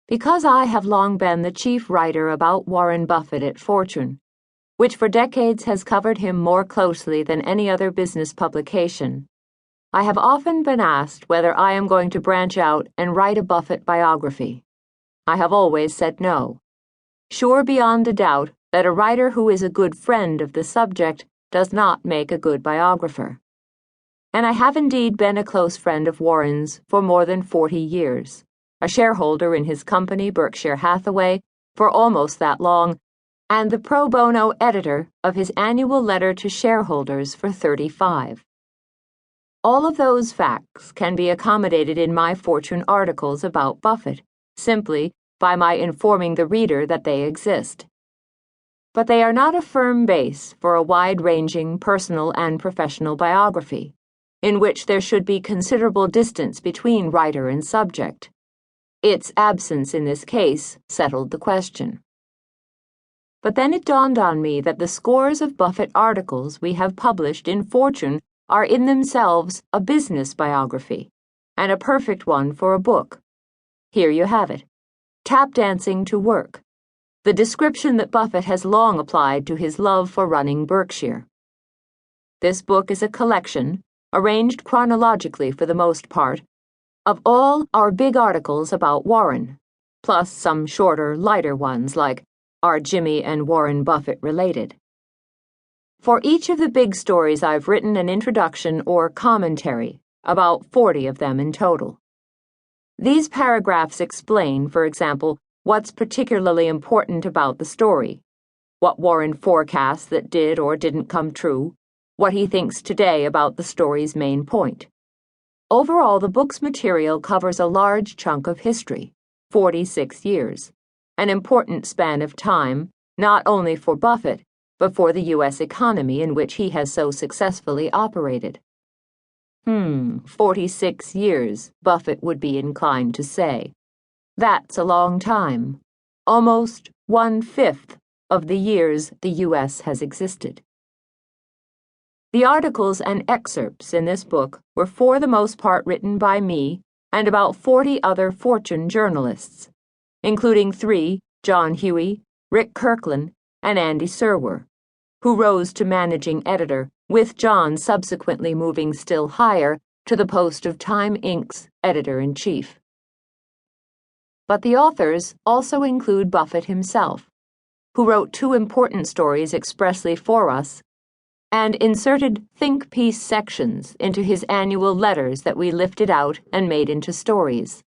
Because I have long been the chief writer about Warren Buffett at Fortune, which for decades has covered him more closely than any other business publication, I have often been asked whether I am going to branch out and write a Buffett biography. I have always said no, sure beyond a doubt that a writer who is a good friend of the subject does not make a good biographer. And I have indeed been a close friend of Warren's for more than 40 years, a shareholder in his company Berkshire-Hathaway for almost that long, and the pro bono editor of his annual letter to shareholders for 35. All of those facts can be accommodated in my Fortune articles about Buffett, simply by my informing the reader that they exist. But they are not a firm base for a wide-ranging personal and professional biography, in which there should be considerable distance between writer and subject. Its absence in this case settled the question. But then it dawned on me that the scores of Buffett articles we have published in Fortune are in themselves a business biography, and a perfect one for a book. Here you have it. Tap dancing to work. The description that Buffett has long applied to his love for running Berkshire. This book is a collection, arranged chronologically for the most part, of all our big articles about Warren, plus some shorter, lighter ones like Are Jimmy and Warren Buffett Related? For each of the big stories I've written an introduction or commentary, about 40 of them in total. These paragraphs explain, for example, what's particularly important about the story, what Warren forecasts that did or didn't come true, what he thinks today about the story's main point. Overall, the book's material covers a large chunk of history, 46 years, an important span of time, not only for Buffett, but for the U.S. economy in which he has so successfully operated. 46 years, Buffett would be inclined to say. That's a long time, almost 1/5 of the years the U.S. has existed. The articles and excerpts in this book were for the most part written by me and about 40 other Fortune journalists, including 3, John Huey, Rick Kirkland, and Andy Serwer, who rose to managing editor, with John subsequently moving still higher to the post of Time Inc.'s editor-in-chief. But the authors also include Buffett himself, who wrote 2 important stories expressly for us and inserted think piece sections into his annual letters that we lifted out and made into stories.